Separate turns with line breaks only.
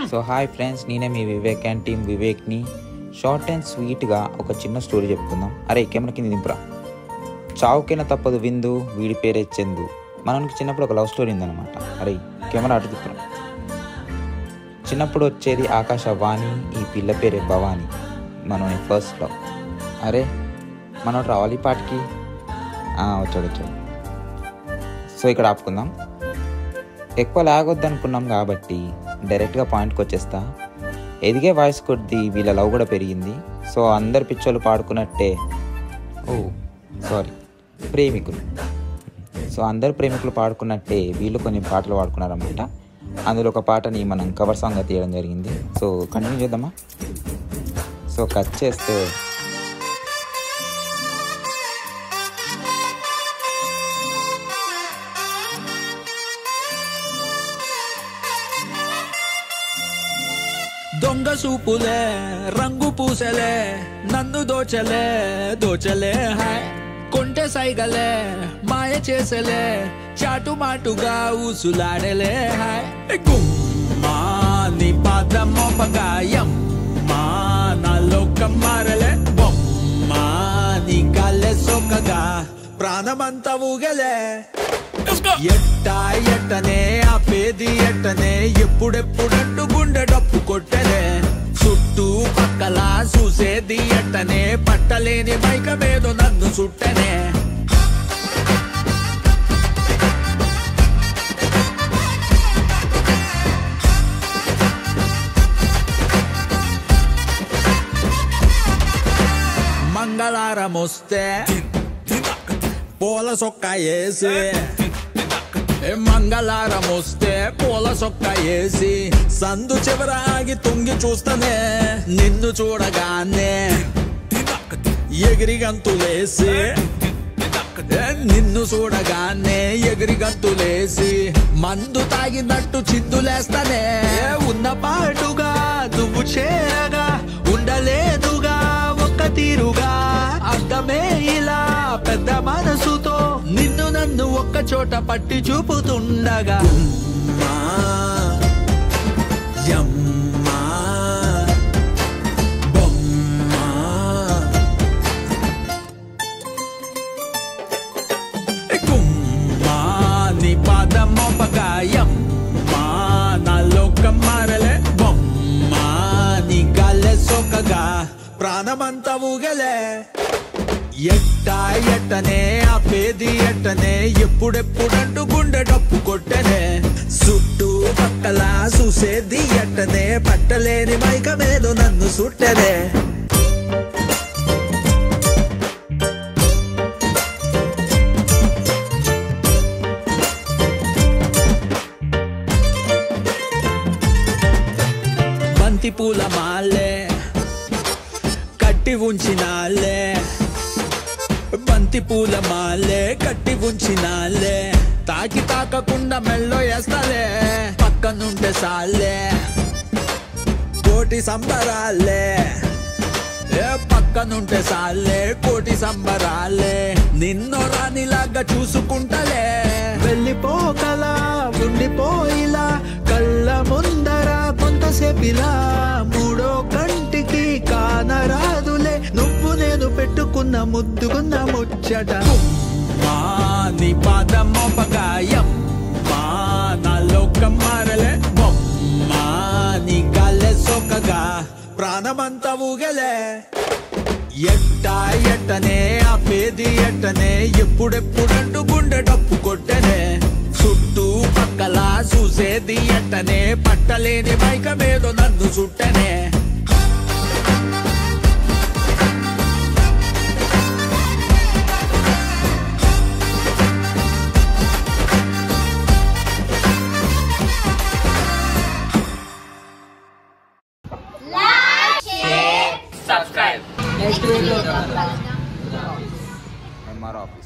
So hi friends, నేనే మీ Vivek and team వివేక్ని. షార్ట్ అండ్ స్వీట్గా ఒక చిన్న స్టోరీ చెప్పుకుందాం. అరే కెమెరా కింద దింపురా. చావుకైనా తప్పదు విందు, వీడి పేరే చందు. మనకి చిన్నప్పుడు ఒక లవ్ స్టోరీ ఉందన్నమాట. అరే కెమెరా అటు తిప్పురా. చిన్నప్పుడు వచ్చేది ఆకాశవాణి, ఈ పిల్ల పేరే భవాని. మనం ఫస్ట్ లవ్. అరే మనం రావాలి పాటికి. వచ్చాడు. సో ఇక్కడ ఆపుకుందాం. ఎక్కువ లాగొద్దు అనుకున్నాం కాబట్టి డైరెక్ట్గా పాయింట్కి వచ్చేస్తా. ఎదిగే వాయిస్ కొద్దీ వీళ్ళ లవ్ కూడా పెరిగింది. సో అందరు పిచ్చోళ్ళు పాడుకున్నట్టే, ప్రేమికులు. సో అందరు ప్రేమికులు పాడుకున్నట్టే వీళ్ళు కొన్ని పాటలు పాడుకున్నారన్నమాట. అందులో ఒక పాటని మనం కవర్ సాంగ్గా తీయడం జరిగింది. సో కంటిన్యూ చేద్దామా? సో కట్ చేస్తే
దొంగ సూపులే రంగు పూసలే నన్ను దోచలే హాయ్ కొంటె సైగలే మాయ చేసలే చాటు మాటుగా ఊసులాడలే హాయ్ గుమ్మా నీ పాదం మోపగాయం మా నాలోకం మారలే బొమ్మా నీ కాలే సోకగా ప్రాణమంతా ఊగలే ఎట్టనే ఆపేది ఎట్టనే ఎప్పుడెప్పుడంటూ గుండె డప్పు కొట్టలే చుట్టూ పక్కల చూసేది ఎట్టనే పట్టలేని మైకమేదో నన్ను చుట్టనే మంగళారం వస్తే పూల సొక్క వేసి మంగళారం వస్తే పూల సొక్క వేసి సందు చివరాగి తొంగి చూస్తానే నిన్ను చూడగానే ఎగిరి గంతులేసి నిన్ను చూడగానే ఎగిరి గంతులేసి మందు తాగినట్టు చిందులేస్తానే ఉన్న పాటుగా నువ్వు చేరగా ఉండలేదుగా ఒక్క తీరుగా అర్థమే ఇలా పెద్ద మనసుతో నిన్ను నన్ను ఒక్క చోట పట్టి చూపుతుండగా నీ పాదం మోపగాయం మా నాలోకం మారలే బొమ్మా నీ గాలే సోకగా ప్రాణమంతా ఊగలే ఎట్టనే ఆపేది ఎట్టనే ఎప్పుడెప్పుడంటూ గుండె డప్పు కొట్టనే చుట్టూ పక్కల చూసేది ఎట్టనే పట్టలేని మైకమేదో నన్ను చుట్టనే బంతి పూల మాలే కట్టి ఉంచినాలే బంతి పూల మాలే కట్టి ఉంచినాలే తాకి తాకకుండా మెల్లో వేస్తాలే పక్కనుంటే సాలే కోటి సంబరాలే పక్కనుంటే సాలే కోటి సంబరాలే నిన్నో రానిలాగా చూసుకుంటలే వెళ్ళిపోకలా ఉండిపోయిలా కళ్ళ ముందర కొంతసేపిలా మూడో కంటికి కానరాదులే నువ్వు నేను పెట్టుకున్న ముద్దుకున్న ముచ్చట నీ పాదం మోపగాయం మా నాలోకం మారలే బొమ్మా నీ గాలే సోకగా ప్రాణమంతా ఊగలే ఎట్టనే ఆపేది ఎట్టనే ఎప్పుడెప్పుడంటూ గుండె డప్పు కొట్టనే చుట్టూ పక్కల చూసేది ఎట్టనే పట్టలేని మైకమేదో నన్ను చుట్టనే
subscribe.
MR office.